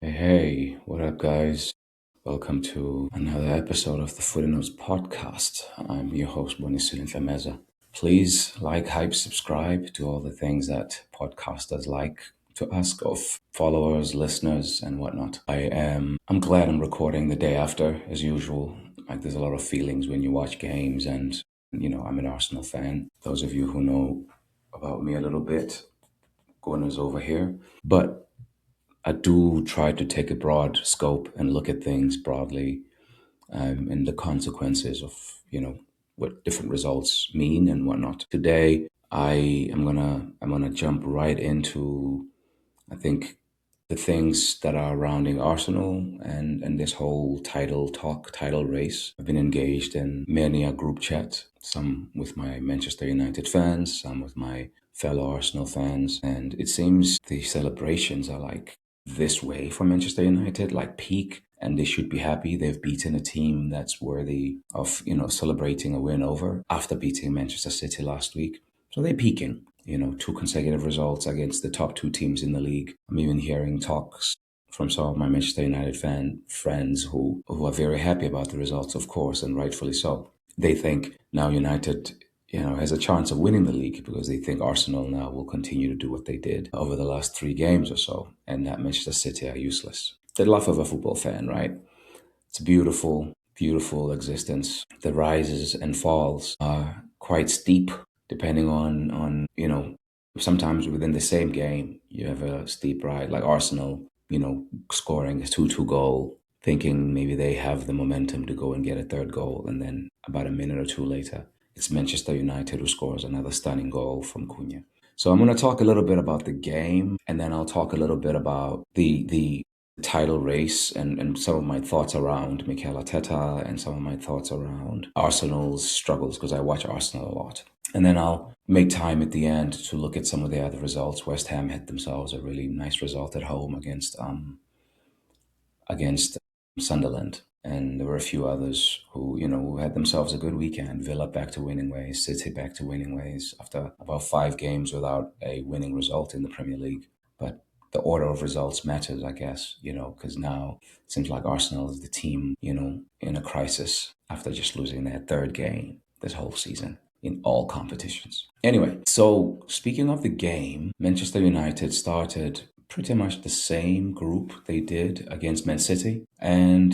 Hey, what up, guys? Welcome to another episode of the FootyNotes Podcast. I'm your host, Bonisile Ntlemeza. Please like, hype, subscribe to all the things that podcasters like to ask of followers, listeners, and whatnot. I'm glad I'm recording the day after, as usual. Like, there's a lot of feelings when you watch games, and I'm an Arsenal fan. Those of you who know about me a little bit, Gunners over here. But I do try to take a broad scope and look at things broadly, and the consequences of what different results mean and whatnot. Today, I'm gonna jump right into, I think, the things that are surrounding Arsenal and this whole title race. I've been engaged in many a group chat, some with my Manchester United fans, some with my fellow Arsenal fans, and it seems the celebrations are like this way for Manchester United, like peak, and they should be happy. They've beaten a team that's worthy of, celebrating a win over after beating Manchester City last week. So they're peaking, two consecutive results against the top two teams in the league. I'm even hearing talks from some of my Manchester United fan friends who are very happy about the results, of course, and rightfully so. They think now United has a chance of winning the league because they think Arsenal now will continue to do what they did over the last 3 games or so, and that Manchester City are useless. The life of a football fan, right? It's a beautiful, beautiful existence. The rises and falls are quite steep, depending on sometimes within the same game, you have a steep ride, like Arsenal, scoring a 2-2 goal, thinking maybe they have the momentum to go and get a third goal, and then about a minute or two later, it's Manchester United who scores another stunning goal from Cunha. So I'm going to talk a little bit about the game, and then I'll talk a little bit about the title race and some of my thoughts around Mikel Arteta and some of my thoughts around Arsenal's struggles, because I watch Arsenal a lot. And then I'll make time at the end to look at some of the other results. West Ham had themselves a really nice result at home against Sunderland. And there were a few others who had themselves a good weekend. Villa back to winning ways, City back to winning ways after about 5 games without a winning result in the Premier League. But the order of results matters, I guess, because now it seems like Arsenal is the team, in a crisis after just losing their 3rd game this whole season in all competitions. Anyway, so speaking of the game, Manchester United started pretty much the same group they did against Man City. And,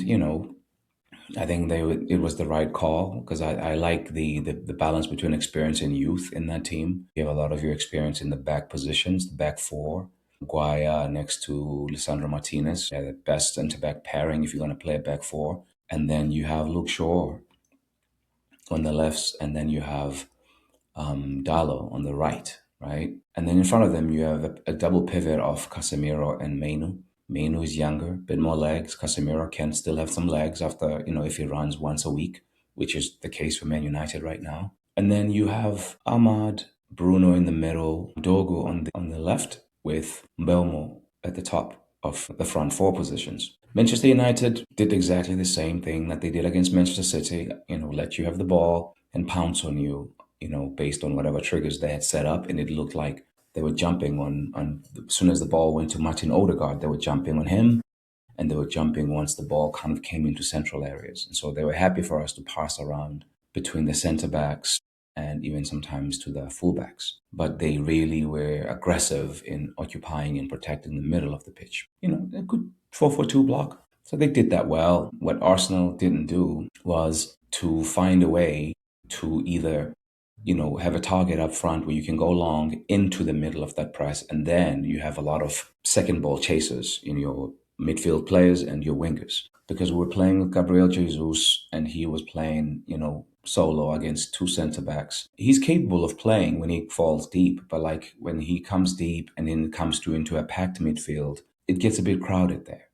I think it was the right call because I like the balance between experience and youth in that team. You have a lot of your experience in the back positions, the back 4. Guaya next to Lisandro Martinez, the best centre-back pairing if you're going to play a back 4. And then you have Luke Shaw on the left, and then you have Dallo on the right? And then in front of them, you have a double pivot of Casemiro and Mainu. Mainu is younger, bit more legs. Casemiro can still have some legs after, if he runs once a week, which is the case for Man United right now. And then you have Ahmad, Bruno in the middle, Dogu on the left, with Mbeumo at the top of the front 4 positions. Manchester United did exactly the same thing that they did against Manchester City, let you have the ball and pounce on you, based on whatever triggers they had set up. And it looked like they were jumping on as soon as the ball went to Martin Odegaard, they were jumping on him, and they were jumping once the ball kind of came into central areas. And so they were happy for us to pass around between the centre backs and even sometimes to the fullbacks. But they really were aggressive in occupying and protecting the middle of the pitch. A good 4-4-2 block. So they did that well. What Arsenal didn't do was to find a way to either have a target up front where you can go long into the middle of that press, and then you have a lot of second ball chasers in your midfield players and your wingers. Because we're playing with Gabriel Jesus, and he was playing, solo against 2 centre backs. He's capable of playing when he falls deep, but like when he comes deep and then comes into a packed midfield, it gets a bit crowded there.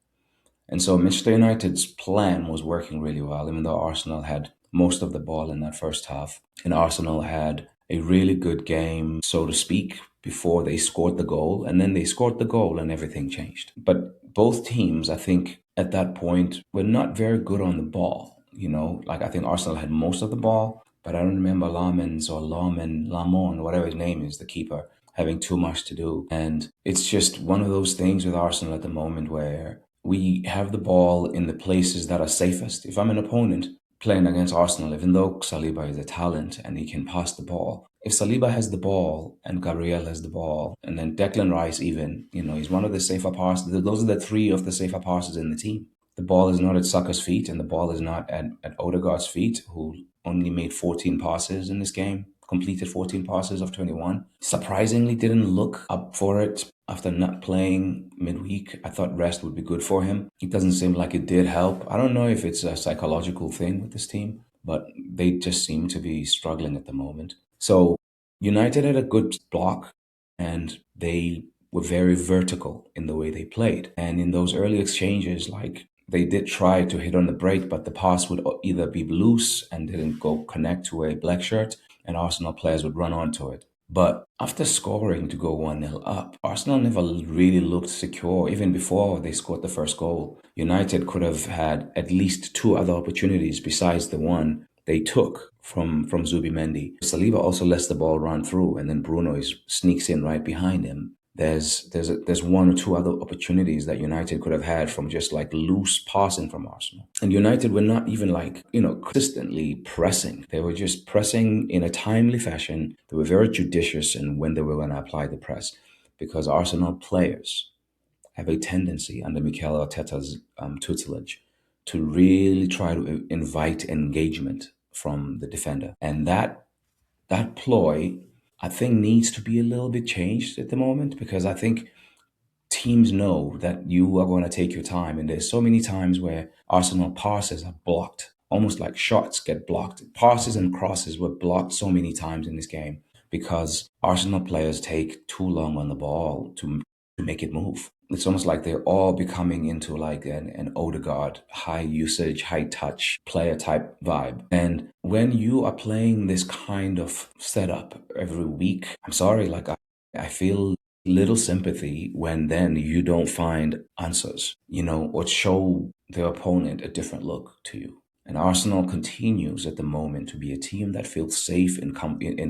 And so Manchester United's plan was working really well, even though Arsenal had most of the ball in that first half. And Arsenal had a really good game, so to speak, before they scored the goal. And then they scored the goal and everything changed. But both teams, I think, at that point, were not very good on the ball. I think Arsenal had most of the ball, but I don't remember Lamon, whatever his name is, the keeper, having too much to do. And it's just one of those things with Arsenal at the moment where we have the ball in the places that are safest. If I'm an opponent playing against Arsenal, even though Saliba is a talent and he can pass the ball, if Saliba has the ball and Gabriel has the ball, and then Declan Rice even, he's one of the safer passes. Those are the three of the safer passes in the team. The ball is not at Saka's feet, and the ball is not at Odegaard's feet, who only made 14 passes in this game, completed 14 passes of 21. Surprisingly, didn't look up for it after not playing midweek. I thought rest would be good for him. It doesn't seem like it did help. I don't know if it's a psychological thing with this team, but they just seem to be struggling at the moment. So United had a good block, and they were very vertical in the way they played. And in those early exchanges, like, they did try to hit on the break, but the pass would either be loose and didn't go connect to a black shirt, and Arsenal players would run onto it. But after scoring to go 1-0 up, Arsenal never really looked secure. Even before they scored the first goal, United could have had at least two other opportunities besides the one they took from Zubimendi. Saliba also lets the ball run through, and then Bruno sneaks in right behind him. There's one or two other opportunities that United could have had from just like loose passing from Arsenal. And United were not even consistently pressing. They were just pressing in a timely fashion. They were very judicious in when they were going to apply the press, because Arsenal players have a tendency under Mikel Arteta's tutelage to really try to invite engagement from the defender. And that ploy, I think, needs to be a little bit changed at the moment, because I think teams know that you are going to take your time. And there's so many times where Arsenal passes are blocked, almost like shots get blocked. Passes and crosses were blocked so many times in this game because Arsenal players take too long on the ball to make it move. It's almost like they're all becoming into like an Odegaard, high usage, high touch player type vibe. And when you are playing this kind of setup every week, I'm sorry, like I feel little sympathy when then you don't find answers, or show the opponent a different look to you. And Arsenal continues at the moment to be a team that feels safe in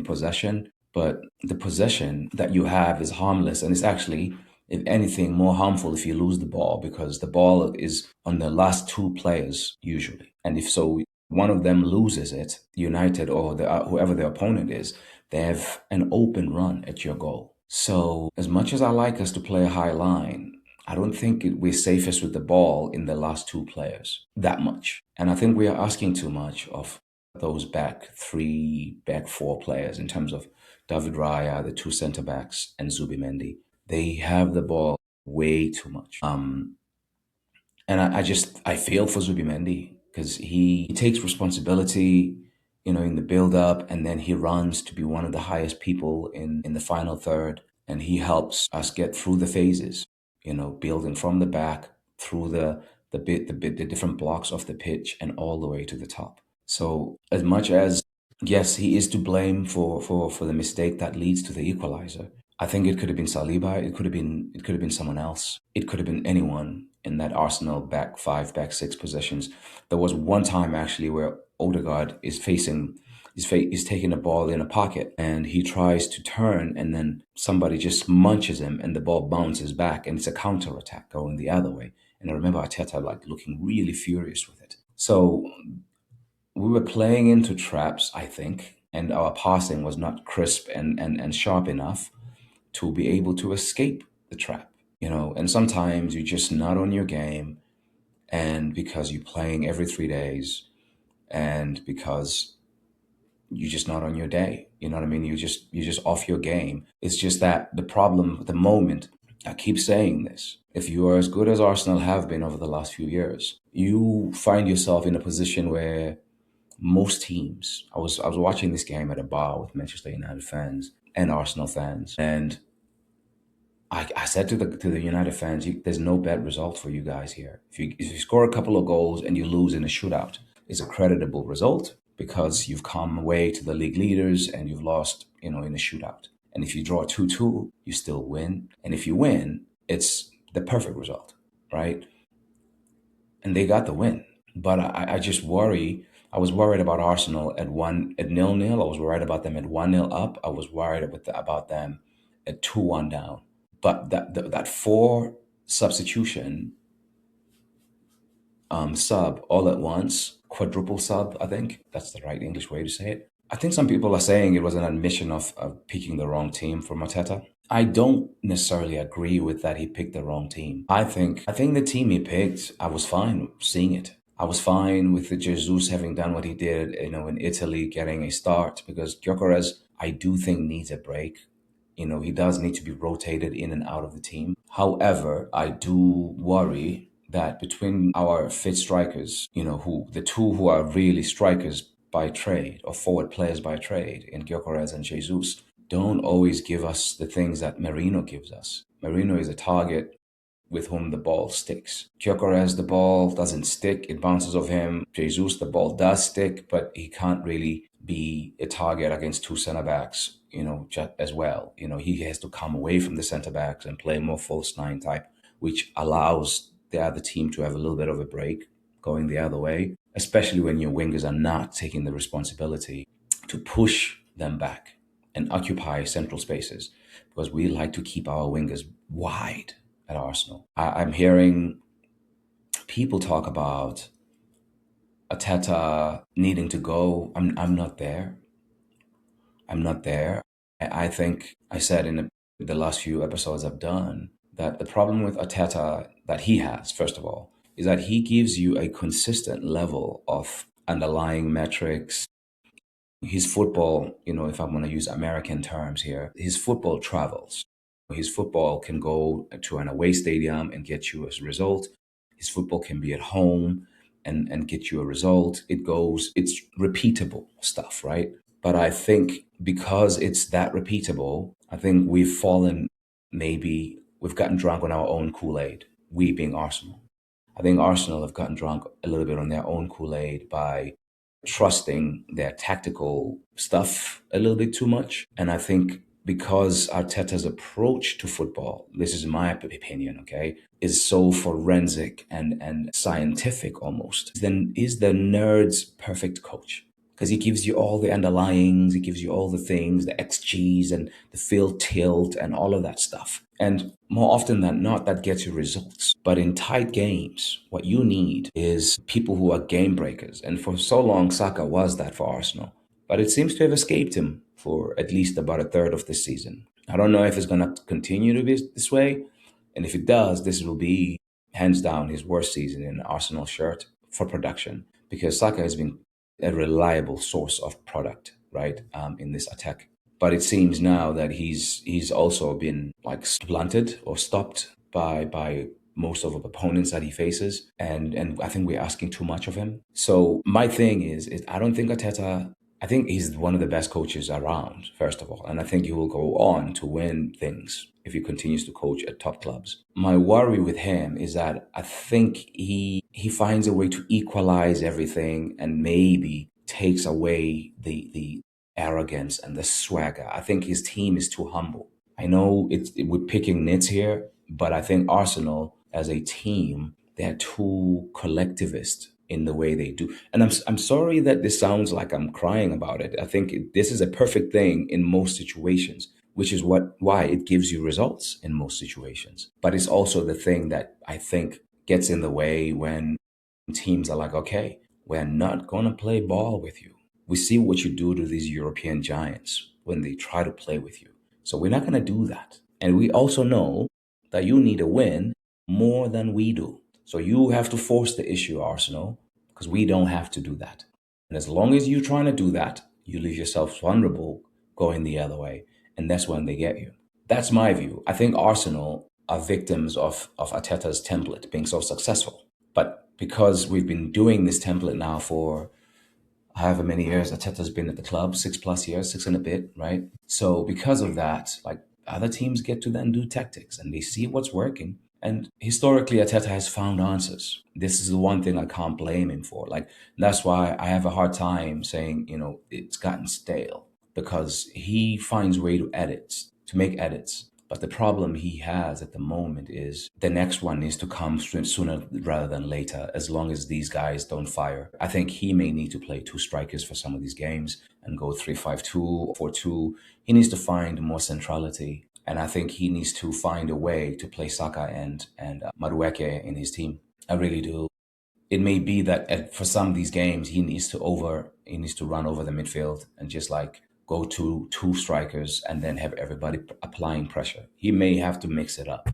possession, but the possession that you have is harmless, and it's actually, if anything, more harmful if you lose the ball, because the ball is on the last two players usually. And if so, one of them loses it, United or whoever their opponent is, they have an open run at your goal. So as much as I like us to play a high line, I don't think we're safest with the ball in the last two players that much. And I think we are asking too much of those back three, back four players in terms of David Raya, the two centre backs, and Zubimendi. They have the ball way too much. And I feel for Zubimendi, because he takes responsibility, in the build-up, and then he runs to be one of the highest people in the final third, and he helps us get through the phases, building from the back through the different blocks of the pitch and all the way to the top. So as much as, yes, he is to blame for the mistake that leads to the equalizer, I think it could have been Saliba, it could have been someone else, it could have been anyone in that Arsenal back five, back six positions. There was one time actually where Odegaard is taking the ball in a pocket, and he tries to turn, and then somebody just munches him and the ball bounces back, and it's a counter attack going the other way. And I remember Arteta looking really furious with it. So we were playing into traps, I think, and our passing was not crisp and sharp enough to be able to escape the trap. And sometimes you're just not on your game, and because you're playing every 3 days, and because you're just not on your day, you know what I mean? You're just off your game. It's just that the problem at the moment, I keep saying this, if you are as good as Arsenal have been over the last few years, you find yourself in a position where most teams, I was watching this game at a bar with Manchester United fans and Arsenal fans, and I said to the United fans, there's no bad result for you guys here. If you score a couple of goals and you lose in a shootout, it's a creditable result, because you've come away to the league leaders and you've lost, in a shootout. And if you draw 2-2, you still win. And if you win, it's the perfect result, right? And they got the win. But I just worry. I was worried about Arsenal at 0-0. I was worried about them at 1-0 up. I was worried about them at 2-1 down. But that 4 substitution sub all at once, quadruple sub, I think. That's the right English way to say it. I think some people are saying it was an admission of picking the wrong team for Arteta. I don't necessarily agree with that he picked the wrong team. I think the team he picked, I was fine seeing it. I was fine with the Jesus having done what he did, in Italy, getting a start, because Gyökeres, I do think, needs a break. He does need to be rotated in and out of the team. However, I do worry that between our fit strikers, the two who are really strikers by trade or forward players by trade in Gyökeres and Jesus, don't always give us the things that Merino gives us. Merino is a target with whom the ball sticks. Gyökeres, the ball doesn't stick, it bounces off him. Jesus, the ball does stick, but he can't really be a target against two centre backs, just as well. He has to come away from the centre backs and play more false nine type, which allows the other team to have a little bit of a break going the other way, especially when your wingers are not taking the responsibility to push them back and occupy central spaces, because we like to keep our wingers wide at Arsenal. I'm hearing people talk about Arteta needing to go. I'm not there. I'm not there. I think I said in the last few episodes I've done that the problem with Arteta that he has, first of all, is that he gives you a consistent level of underlying metrics. His football, if I'm going to use American terms here, his football travels. His football can go to an away stadium and get you a result. His football can be at home and get you a result. It's repeatable stuff, right? But I think because it's that repeatable, I think maybe we've gotten drunk on our own Kool-Aid, we being Arsenal. I think Arsenal have gotten drunk a little bit on their own Kool-Aid by trusting their tactical stuff a little bit too much. And I think because Arteta's approach to football, this is my opinion, okay, is so forensic and scientific almost, then is the nerd's perfect coach. Because he gives you all the underlyings, he gives you all the things, the XGs and the field tilt and all of that stuff. And more often than not, that gets you results. But in tight games, what you need is people who are game breakers. And for so long, Saka was that for Arsenal. But it seems to have escaped him for at least about a third of this season. I don't know if it's going to continue to be this way. And if it does, this will be hands down his worst season in an Arsenal shirt for production. Because Saka has been a reliable source of product, right, in this attack. But it seems now that he's also been blunted or stopped by most of the opponents that he faces, and I think we're asking too much of him. So my thing is I don't think Arteta. I think he's one of the best coaches around, first of all, and I think he will go on to win things if he continues to coach at top clubs. My worry with him is that I think he finds a way to equalize everything and maybe takes away the arrogance and the swagger. I think his team is too humble. I know we're picking nits here, but I think Arsenal as a team, they're too collectivist in the way they do. And I'm sorry that this sounds like I'm crying about it. I think this is a perfect thing in most situations, which is why it gives you results in most situations. But it's also the thing that I think gets in the way when teams are like, okay, we're not going to play ball with you. We see what you do to these European giants when they try to play with you. So we're not going to do that. And we also know that you need a win more than we do. So you have to force the issue, Arsenal, because we don't have to do that. And as long as you're trying to do that, you leave yourself vulnerable going the other way. And that's when they get you. That's my view. I think Arsenal are victims of Arteta's template being so successful. But because we've been doing this template now for however many years Arteta's been at the club, 6+ years, 6 and a bit, right? So because of that, other teams get to then do tactics and they see what's working. And historically, Arteta has found answers. This is the one thing I can't blame him for. That's why I have a hard time saying, it's gotten stale, because he finds way to make edits. But the problem he has at the moment is the next one needs to come sooner rather than later, as long as these guys don't fire. I think he may need to play two strikers for some of these games and go 3-5-2 or 4-2. He needs to find more centrality. And I think he needs to find a way to play Saka and Madueke in his team. I really do. it may be that for some of these games he needs to run over the midfield and just like go to two strikers and then have everybody applying pressure. He may have to mix it up.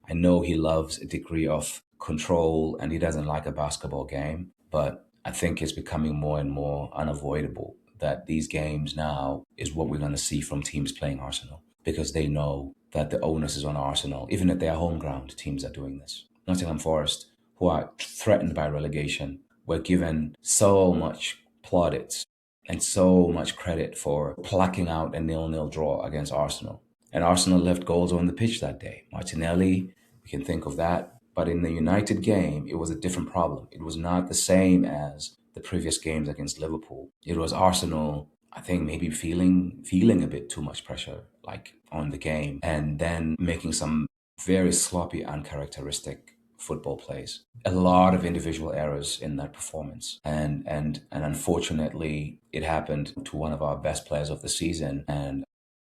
I know he loves a degree of control and he doesn't like a basketball game, but I think it's becoming more and more unavoidable that these games now is what we're going to see from teams playing Arsenal, because they know that the onus is on Arsenal. Even at their home ground, teams are doing this. Nottingham Forest, who are threatened by relegation, were given so much plaudits and so much credit for plucking out a 0-0 draw against Arsenal. And Arsenal left goals on the pitch that day. Martinelli, we can think of that. But in the United game, it was a different problem. It was not the same as the previous games against Liverpool. It was Arsenal, I think, maybe feeling a bit too much pressure, like on the game, and then making some very sloppy, uncharacteristic football plays. A lot of individual errors in that performance. And unfortunately, it happened to one of our best players of the season. And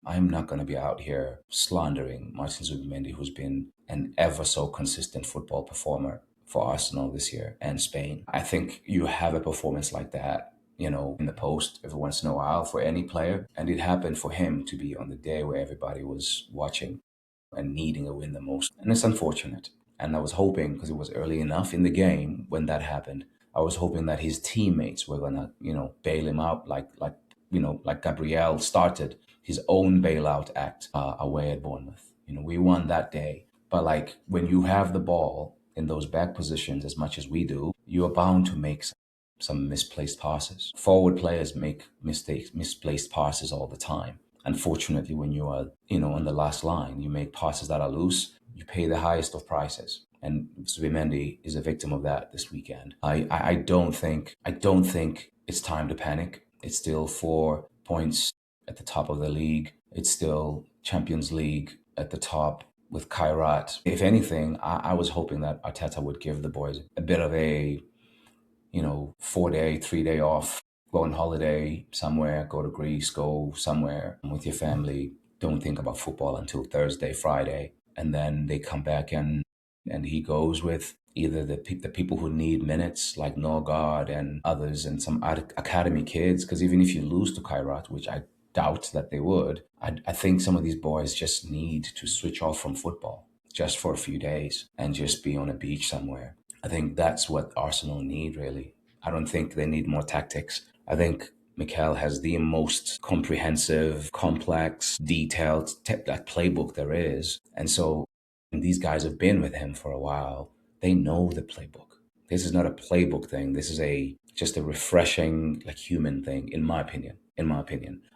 I'm not going to be out here slandering Martin Zubimendi, who's been an ever so consistent football performer for Arsenal this year and Spain. I think you have a performance like that, in the post every once in a while for any player. And it happened for him to be on the day where everybody was watching and needing a win the most. And it's unfortunate. And I was hoping, because it was early enough in the game when that happened, I was hoping that his teammates were gonna, bail him out like Gabriel started his own bailout act away at Bournemouth. We won that day. But like when you have the ball in those back positions as much as we do, you are bound to make some misplaced passes. Forward players make misplaced passes all the time. Unfortunately, when you are, on the last line, you make passes that are loose, you pay the highest of prices. And Zubimendi is a victim of that this weekend. I don't think it's time to panic. It's still 4 points at the top of the league. It's still Champions League at the top with Kairat. If anything, I was hoping that Arteta would give the boys a bit of a 4-day, 3-day off, go on holiday somewhere, go to Greece, go somewhere with your family. Don't think about football until Thursday, Friday. And then they come back and he goes with either the people who need minutes like Norgard and others and some academy kids. Because even if you lose to Kairat, which I doubt that they would, I think some of these boys just need to switch off from football just for a few days and just be on a beach somewhere. I think that's what Arsenal need, really. I don't think they need more tactics. I think Mikel has the most comprehensive, complex, detailed playbook there is. And so these guys have been with him for a while. They know the playbook. This is not a playbook thing. This is just a refreshing, human thing, in my opinion.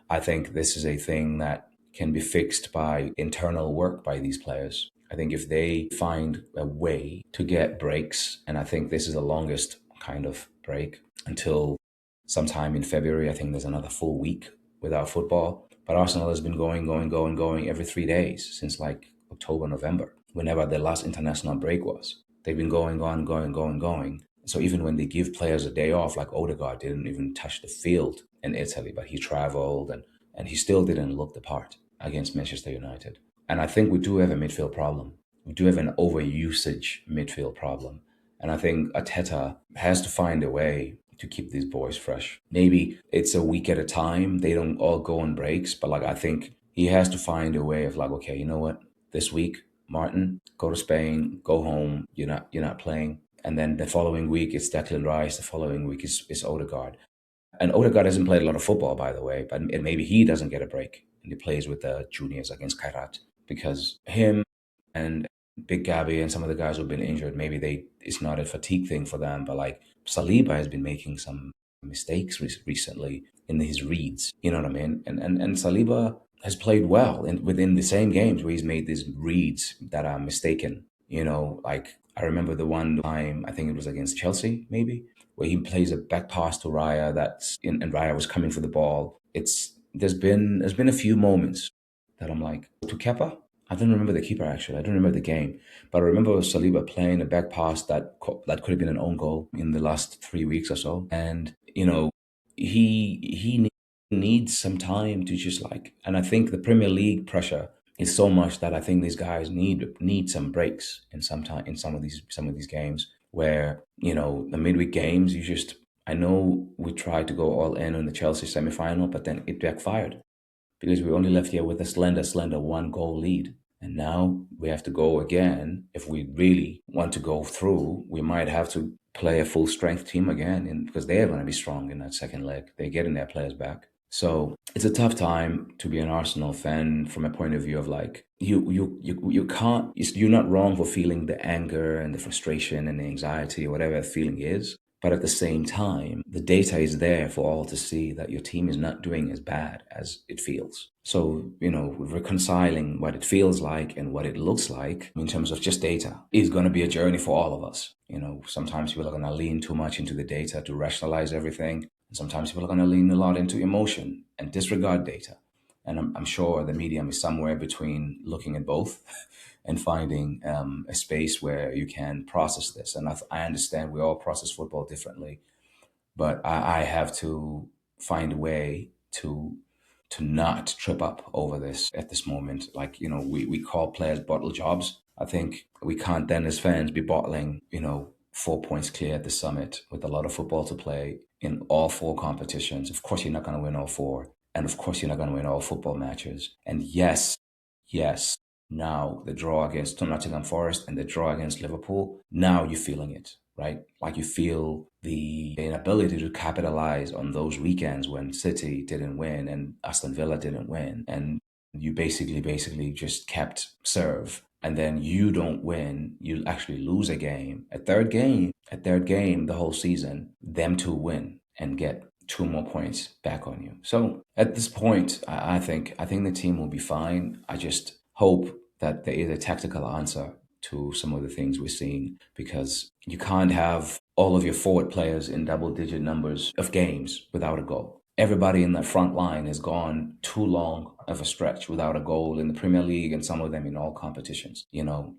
I think this is a thing that can be fixed by internal work by these players. I think if they find a way to get breaks, and I think this is the longest kind of break until sometime in February. I think there's another full week without football. But Arsenal has been going every 3 days since October, November, whenever the last international break was. They've been going. So even when they give players a day off, like Odegaard didn't even touch the field in Italy, but he traveled and he still didn't look the part against Manchester United. And I think we do have a midfield problem. We do have an overusage midfield problem. And I think Arteta has to find a way to keep these boys fresh. Maybe it's a week at a time. They don't all go on breaks. But I think he has to find a way of okay, you know what? This week, Martin, go to Spain, go home. You're not playing. And then the following week, it's Declan Rice. The following week is Odegaard. And Odegaard hasn't played a lot of football, by the way, but maybe he doesn't get a break. And he plays with the juniors against Kairat. Because him and Big Gabby and some of the guys who've been injured, maybe it's not a fatigue thing for them, but Saliba has been making some mistakes recently in his reads. You know what I mean? And Saliba has played well within the same games where he's made these reads that are mistaken. I remember the one time, I think it was against Chelsea, maybe, where he plays a back pass to Raya and Raya was coming for the ball. There's been a few moments that I'm to Kepa. I don't remember the keeper, actually. I don't remember the game. But I remember Saliba playing a back pass that could have been an own goal in the last 3 weeks or so. And, he needs some time to just and I think the Premier League pressure is so much that I think these guys need some breaks in some of these games. where, the midweek games, I know we tried to go all in on the Chelsea semi-final, but then it backfired because we only left here with a slender 1 goal lead. And now we have to go again. If we really want to go through, we might have to play a full strength team again, because they are going to be strong in that second leg. They're getting their players back. So it's a tough time to be an Arsenal fan from a point of view of like, you can't, you're not wrong for feeling the anger and the frustration and the anxiety or whatever the feeling is. But at the same time, the data is there for all to see that your team is not doing as bad as it feels. So, reconciling what it feels like and what it looks like in terms of just data is going to be a journey for all of us. Sometimes people are going to lean too much into the data to rationalize everything. And sometimes people are going to lean a lot into emotion and disregard data. And I'm sure the medium is somewhere between looking at both and finding a space where you can process this. And I understand we all process football differently, but I have to find a way to not trip up over this at this moment. Like, we call players bottle jobs. I think we can't then as fans be bottling, 4 points clear at the summit with a lot of football to play in all 4 competitions. Of course, you're not going to win all 4. And of course, you're not going to win all football matches. And yes, now the draw against Nottingham Forest and the draw against Liverpool, now you're feeling it, right? Like you feel the inability to capitalize on those weekends when City didn't win and Aston Villa didn't win. And you basically just kept serve. And then you don't win, you actually lose a game. A third game the whole season, them two win and get 2 more points back on you. So at this point, I think the team will be fine. I just hope that there is a tactical answer to some of the things we're seeing, because you can't have all of your forward players in double-digit numbers of games without a goal. Everybody in the front line has gone too long of a stretch without a goal in the Premier League, and some of them in all competitions.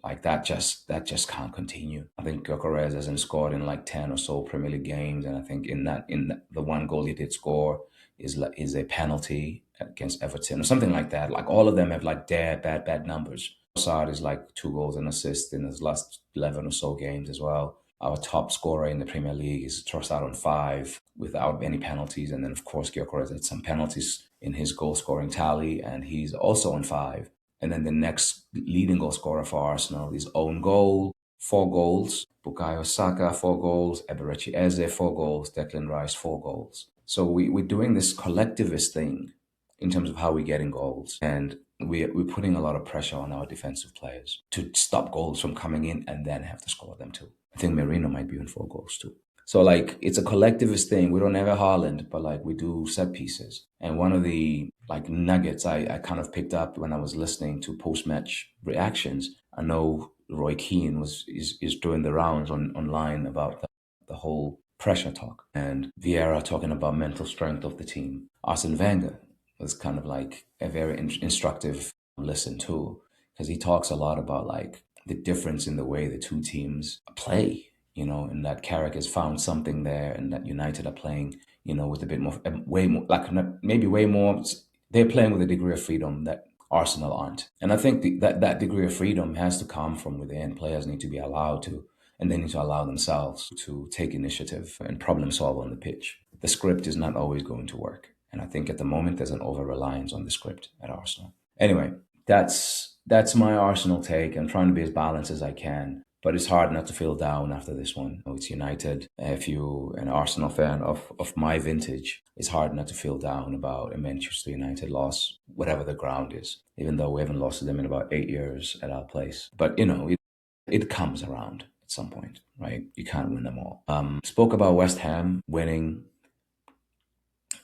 Like that just can't continue. I think Gyökeres hasn't scored in like 10 or so Premier League games, and I think in the 1 goal he did score is a penalty against Everton or something like that. Like all of them have like bad numbers. Trossard is like 2 goals and assists in his last 11 or so games as well. Our top scorer in the Premier League is Trossard on 5 without any penalties. And then, of course, Gyökeres had some penalties in his goal-scoring tally, and he's also on 5. And then the next leading goal scorer for Arsenal is own goal, 4 goals. Bukayo Saka, 4 goals. Eberechi Eze, 4 goals. Declan Rice, 4 goals. So we're doing this collectivist thing in terms of how we're getting goals. And we're putting a lot of pressure on our defensive players to stop goals from coming in and then have to score them too. I think Merino might be on 4 goals too. So like it's a collectivist thing. We don't have a Haaland, but like we do set pieces. And one of the like nuggets I kind of picked up when I was listening to post-match reactions. I know Roy Keane is doing the rounds online about the whole pressure talk, and Vieira talking about mental strength of the team. Arsene Wenger was kind of like a very instructive listen too, because he talks a lot about like the difference in the way the two teams play, and that Carrick has found something there, and that United are playing, with a bit more, way more, like maybe way more, they're playing with a degree of freedom that Arsenal aren't. And I think that degree of freedom has to come from within. Players need to be allowed to, and they need to allow themselves to take initiative and problem solve on the pitch. The script is not always going to work. And I think at the moment there's an over-reliance on the script at Arsenal. Anyway, that's my Arsenal take. I'm trying to be as balanced as I can, but it's hard not to feel down after this one. It's United. If you're an Arsenal fan of my vintage, it's hard not to feel down about a Manchester United loss, whatever the ground is, even though we haven't lost to them in about 8 years at our place. But, it comes around at some point, right? You can't win them all. Spoke about West Ham winning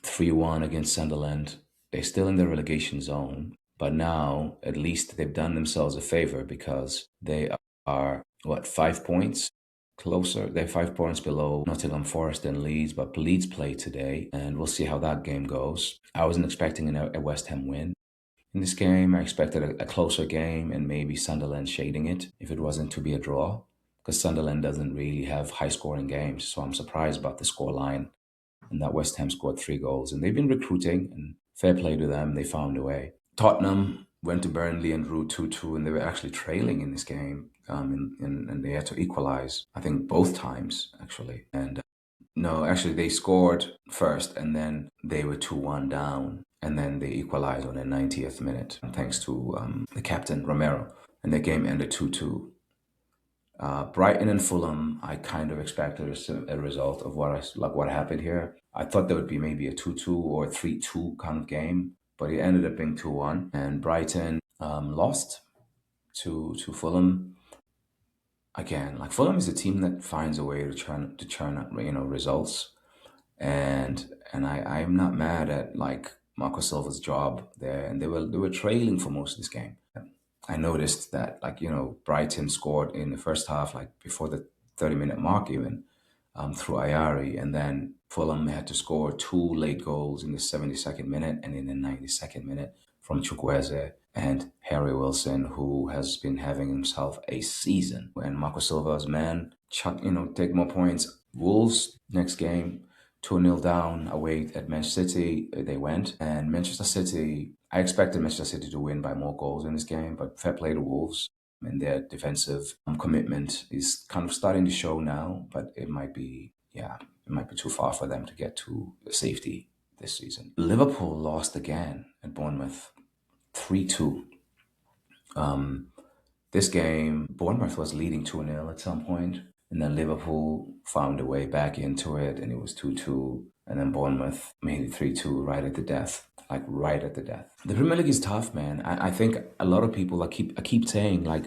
3-1 against Sunderland. They're still in the relegation zone, but now at least they've done themselves a favor, because they are, 5 points closer? They're 5 points below Nottingham Forest and Leeds, but Leeds play today, and we'll see how that game goes. I wasn't expecting a West Ham win in this game. I expected a closer game and maybe Sunderland shading it if it wasn't to be a draw, because Sunderland doesn't really have high-scoring games, so I'm surprised about the scoreline. And that West Ham scored 3 goals. And they've been recruiting, and fair play to them, they found a way. Tottenham went to Burnley and drew 2-2, and they were actually trailing in this game, and they had to equalize, I think, both times, actually. And no, actually, they scored first, and then they were 2-1 down, and then they equalized on the 90th minute, thanks to the captain, Romero, and the game ended 2-2. Brighton and Fulham, I kind of expected a result of what happened here. I thought there would be maybe a 2-2 or a 3-2 kind of game, but it ended up being 2-1. And Brighton lost to Fulham. Again, like Fulham is a team that finds a way to churn up, results. And I'm not mad at like Marco Silva's job there, and they were trailing for most of this game. I noticed that, like, Brighton scored in the first half, like before the 30-minute mark even, through Ayari, and then Fulham had to score two late goals in the 72nd minute and in the 92nd minute from Chukwueze and Harry Wilson, who has been having himself a season. And Marco Silva's man, take more points. Wolves, next game, 2-0 down away at Manchester City, they went. And Manchester City, I expected Manchester City to win by more goals in this game, but fair play to Wolves. And their defensive commitment is kind of starting to show now, but it might be too far for them to get to safety this season. Liverpool lost again at Bournemouth, 3-2. This game, Bournemouth was leading 2-0 at some point, and then Liverpool found a way back into it, and it was 2-2, and then Bournemouth made it 3-2 right at the death. Like right at the death. The Premier League is tough, man. I think a lot of people I keep saying like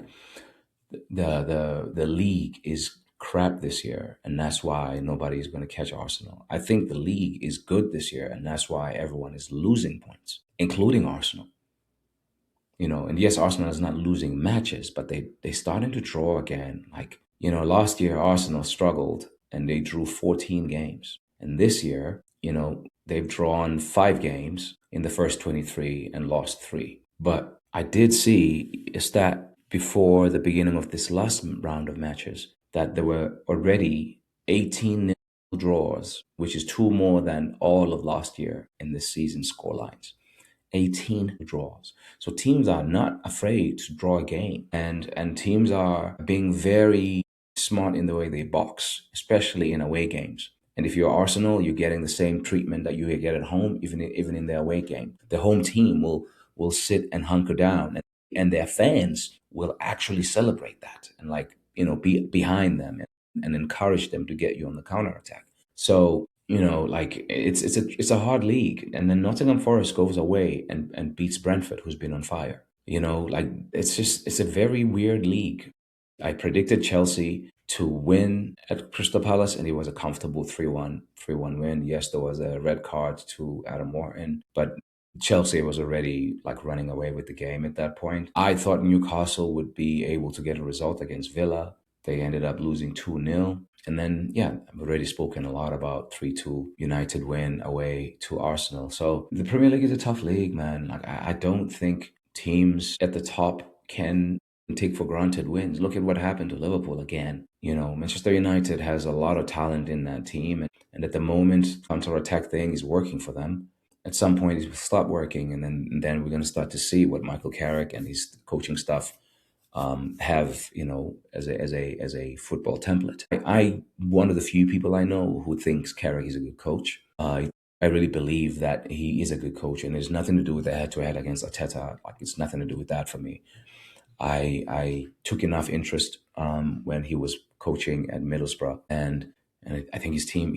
the league is crap this year, and that's why nobody's going to catch Arsenal. I think the league is good this year, and that's why everyone is losing points, including Arsenal. And yes, Arsenal is not losing matches, but they starting to draw again. Like, last year Arsenal struggled and they drew 14 games. And this year, they've drawn 5 games in the first 23 and lost 3. But I did see a stat before the beginning of this last round of matches that there were already 18 draws, which is 2 more than all of last year in this season's scorelines. 18 draws. So teams are not afraid to draw a game, and teams are being very smart in the way they box, especially in away games. And if you're Arsenal, you're getting the same treatment that you get at home, even in their away game. The home team will sit and hunker down, and their fans will actually celebrate that and be behind them and encourage them to get you on the counter attack. So it's a hard league, and then Nottingham Forest goes away and beats Brentford, who's been on fire. It's a very weird league. I predicted Chelsea to win at Crystal Palace, and it was a comfortable 3-1 win. Yes, there was a red card to Adam Wharton, but Chelsea was already like running away with the game at that point. I thought Newcastle would be able to get a result against Villa. They ended up losing 2-0. And then, I've already spoken a lot about 3-2 United win away to Arsenal. So the Premier League is a tough league, man. Like I don't think teams at the top can take for granted wins. Look at what happened to Liverpool again. Manchester United has a lot of talent in that team. And at the moment, counter-attack thing is working for them. At some point, it will stop working. And then we're going to start to see what Michael Carrick and his coaching staff have as a football template. I one of the few people I know who thinks Carrick is a good coach. I really believe that he is a good coach, and there's nothing to do with the head-to-head against Arteta. Like, it's nothing to do with that for me. I took enough interest when he was coaching at Middlesbrough, and I think his team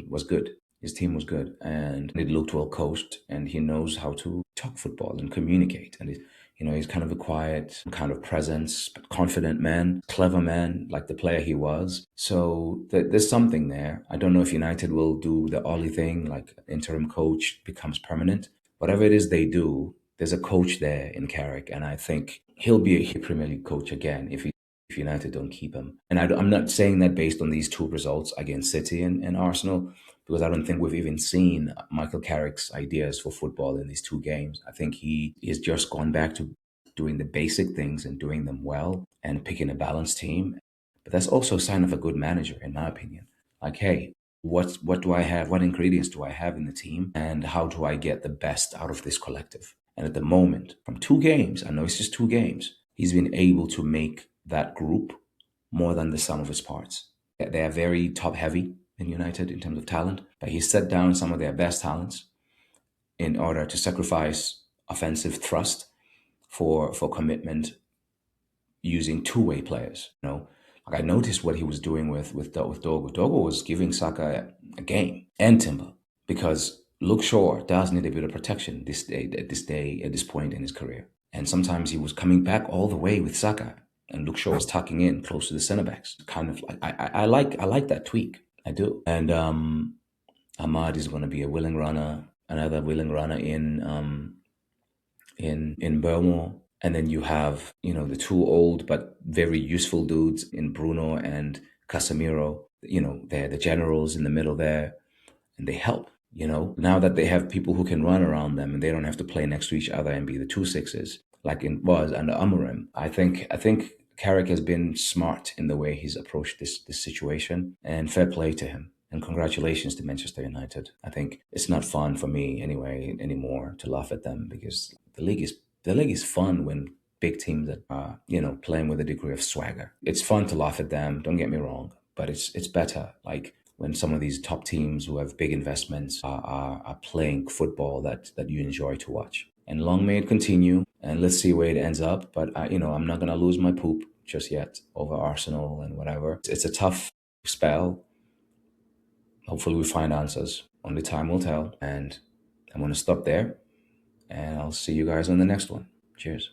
was good. His team was good, and it looked well coached, and he knows how to talk football and communicate. And he's kind of a quiet kind of presence, but confident man, clever man, like the player he was. So there's something there. I don't know if United will do the Ollie thing, like interim coach becomes permanent. Whatever it is they do, there's a coach there in Carrick, and I think he'll be a Premier League coach again if United don't keep him. And I'm not saying that based on these 2 results against City and Arsenal, because I don't think we've even seen Michael Carrick's ideas for football in these 2 games. I think he has just gone back to doing the basic things and doing them well and picking a balanced team. But that's also a sign of a good manager, in my opinion. Like, hey, what do I have? What ingredients do I have in the team? And how do I get the best out of this collective? And at the moment, from 2 games, I know it's just 2 games, he's been able to make that group more than the sum of its parts. They are very top heavy in United in terms of talent, but he set down some of their best talents in order to sacrifice offensive thrust for commitment using two-way players. Like I noticed what he was doing with Dogo. Dogo was giving Saka a game and Timber because Luke Shaw does need a bit of protection at this point in his career. And sometimes he was coming back all the way with Saka, and Luke Shaw was tucking in close to the centre backs. Kind of like I like that tweak. I do. And Ahmad is going to be a willing runner, another willing runner in Burmo. And then you have, the two old but very useful dudes in Bruno and Casemiro. They're the generals in the middle there, and they help. Now that they have people who can run around them and they don't have to play next to each other and be the 2-6s like it was under Amorim. I think Carrick has been smart in the way he's approached this situation, and fair play to him. And congratulations to Manchester United. I think it's not fun for me anymore to laugh at them, because the league is fun when big teams are playing with a degree of swagger. It's fun to laugh at them, don't get me wrong, but it's better like when some of these top teams who have big investments are playing football that you enjoy to watch. And long may it continue, and let's see where it ends up. But I'm not gonna lose my poop just yet over Arsenal and whatever. It's a tough spell. Hopefully we find answers. Only time will tell. And I'm gonna stop there, and I'll see you guys on the next one. Cheers.